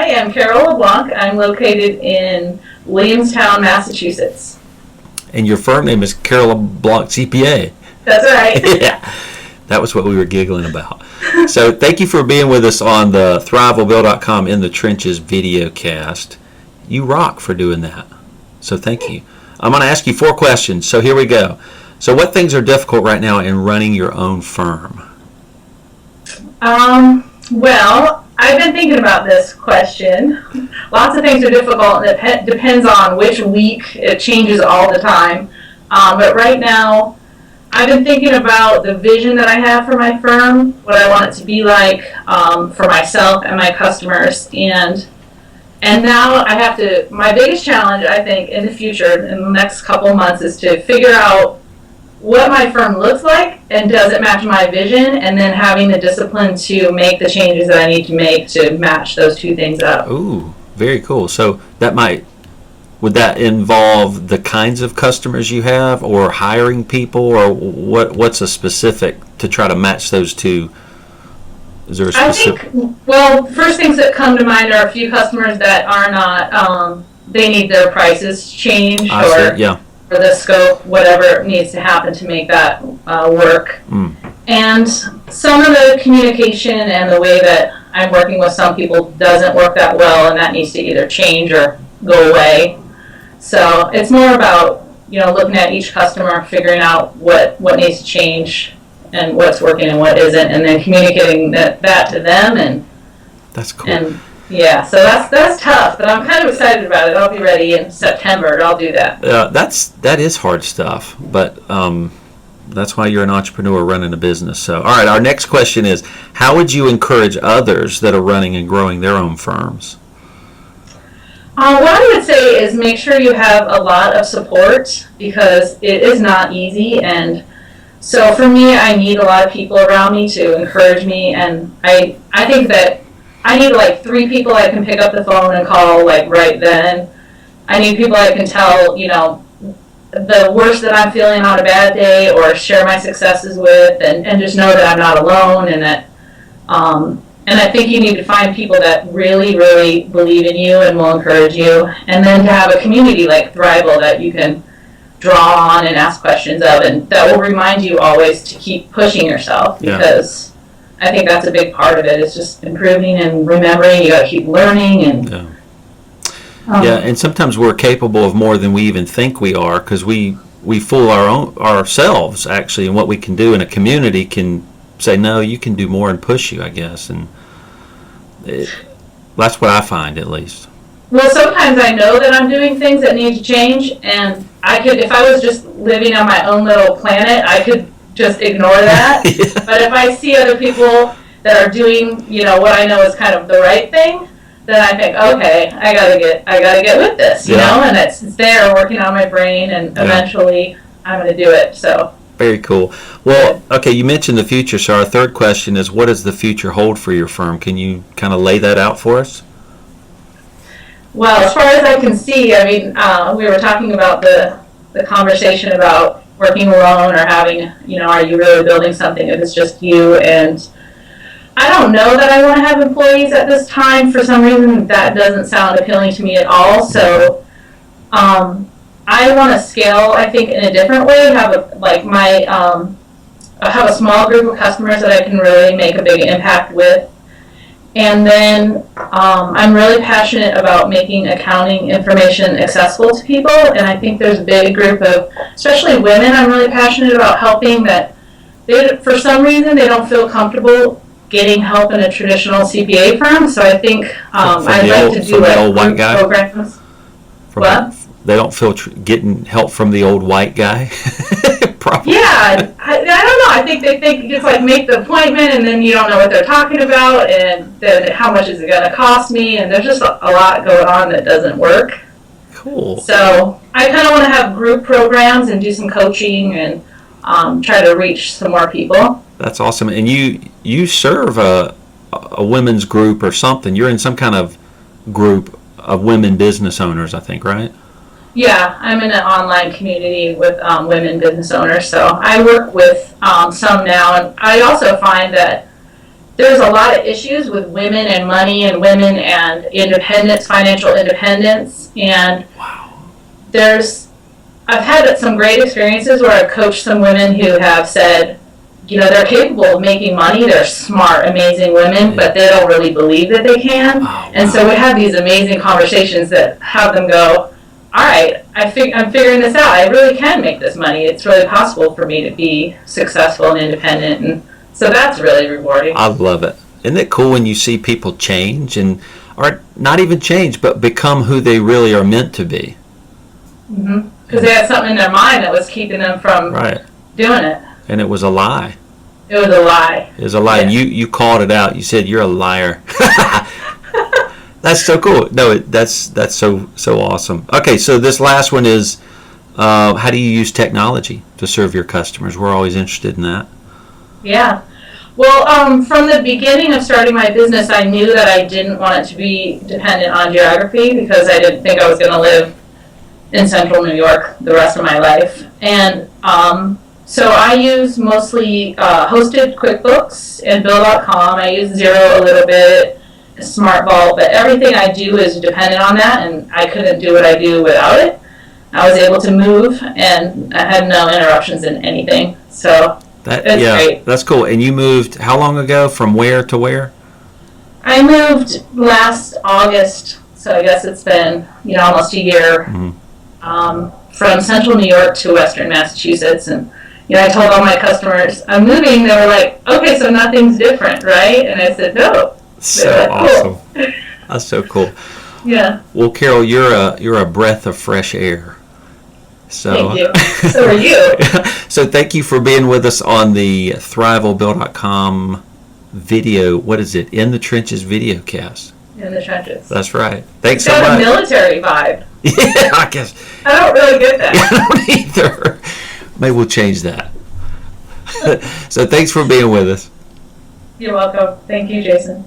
I am Carol LeBlanc. I'm located in Williamstown, Massachusetts. And your firm name is Carol LeBlanc, CPA. That's right. Yeah, that was what we were giggling about. So thank you for being with us on the Thriveal.com In the Trenches video cast. You rock for doing that. So thank you. I'm going to ask you 4 questions. So here we go. So what things are difficult right now in running your own firm? Well, I've been thinking about this question. Lots of things are difficult, and it depends on which week. It changes all the time. But right now, I've been thinking about the vision that I have for my firm, what I want it to be like for myself and my customers. And now I have to, my biggest challenge, I think, in the future, in the next couple of months, is to figure out what my firm looks like and does it match my vision, and then having the discipline to make the changes that I need to make to match those 2 things up. Ooh, very cool. So would that involve the kinds of customers you have, or hiring people, or what's a specific to try to match those 2? Is there a specific? I think, well, first things that come to mind are a few customers that are not, they need their prices changed, or the scope, whatever needs to happen to make that work. And some of the communication and the way that I'm working with some people doesn't work that well, and that needs to either change or go away. So it's more about, looking at each customer, figuring out what needs to change and what's working and what isn't, and then communicating that to them. And that's cool. And yeah, so that's tough, but I'm kind of excited about it. I'll be ready in September. I'll do that. That is hard stuff, but that's why you're an entrepreneur running a business. So, all right, our next question is, how would you encourage others that are running and growing their own firms? What I would say is make sure you have a lot of support, because it is not easy. And so for me, I need a lot of people around me to encourage me, and I think that I need like 3 people I can pick up the phone and call like right then. I need people I can tell, the worst that I'm feeling on a bad day, or share my successes with, and just know that I'm not alone, and that, and I think you need to find people that really, really believe in you and will encourage you, and then to have a community like Thriveal that you can draw on and ask questions of, and that will remind you always to keep pushing yourself, because I think that's a big part of it. It's just improving and remembering. You got to keep learning, and and sometimes we're capable of more than we even think we are, because we fool ourselves actually, and what we can do in a community can say, no, you can do more and push you, I guess, and that's what I find, at least. Well, sometimes I know that I'm doing things that need to change, and I could, if I was just living on my own little planet, I could just ignore that. But if I see other people that are doing, what I know is kind of the right thing, then I think, okay, I gotta get with this, you know, and it's there working on my brain, and eventually I'm gonna do it. So very cool. Well, okay, you mentioned the future, so our 3rd question is, what does the future hold for your firm? Can you kind of lay that out for us? Well, as far as I can see, I mean, we were talking about the conversation about working alone, or having, are you really building something if it's just you? And I don't know that I want to have employees at this time. For some reason, that doesn't sound appealing to me at all. So I want to scale, I think, in a different way. Have have a small group of customers that I can really make a big impact with. And then I'm really passionate about making accounting information accessible to people, and I think there's a big group of, especially women, I'm really passionate about helping, that for some reason they don't feel comfortable getting help in a traditional CPA firm. So I think I'd like to do like group programs. What? They don't feel getting help from the old white guy? Probably. Yeah, I don't know. I think they think it's like make the appointment, and then you don't know what they're talking about, and then how much is it going to cost me, and there's just a lot going on that doesn't work. Cool. So I kind of want to have group programs and do some coaching, and try to reach some more people. That's awesome. And you serve a women's group or something. You're in some kind of group of women business owners, I think, right? Yeah, I'm in an online community with women business owners, so I work with some now, and I also find that there's a lot of issues with women and money and women and independence, financial independence. And I've had some great experiences where I've coached some women who have said, they're capable of making money. They're smart, amazing women, but they don't really believe that they can. Oh, wow. And so we have these amazing conversations that have them go, all right, I'm figuring this out. I really can make this money. It's really possible for me to be successful and independent. And so that's really rewarding. I love it. Isn't it cool when you see people change or not even change, but become who they really are meant to be? Mm-hmm. Because they had something in their mind that was keeping them from doing it. And it was a lie. It was a lie. It was a lie. Yeah. And you called it out. You said, you're a liar. That's so cool. No, that's so awesome. Okay, so this last one is, how do you use technology to serve your customers? We're always interested in that. Yeah. Well, from the beginning of starting my business, I knew that I didn't want it to be dependent on geography because I didn't think I was going to live in central New York the rest of my life. And so I use mostly hosted QuickBooks and Bill.com. I use Xero a little bit, Smart Vault, but everything I do is dependent on that, and I couldn't do what I do without it. I was able to move, and I had no interruptions in anything. So it's great. That's cool. And you moved how long ago? From where to where? I moved last August, so I guess it's been almost a year. Mm-hmm. From central New York to western Massachusetts, and I told all my customers I'm moving. They were like, "Okay, so nothing's different, right?" And I said, "No." So awesome. Cool. That's so cool. Yeah. Well, Carol, you're a breath of fresh air. So, thank you. So are you. So thank you for being with us on the Thriveal.com video. What is it? In the Trenches video cast. In the trenches. That's right. Thanks so much. It's got a military vibe. Yeah, I guess. I don't really get that. I don't either. Maybe we'll change that. So thanks for being with us. You're welcome. Thank you, Jason.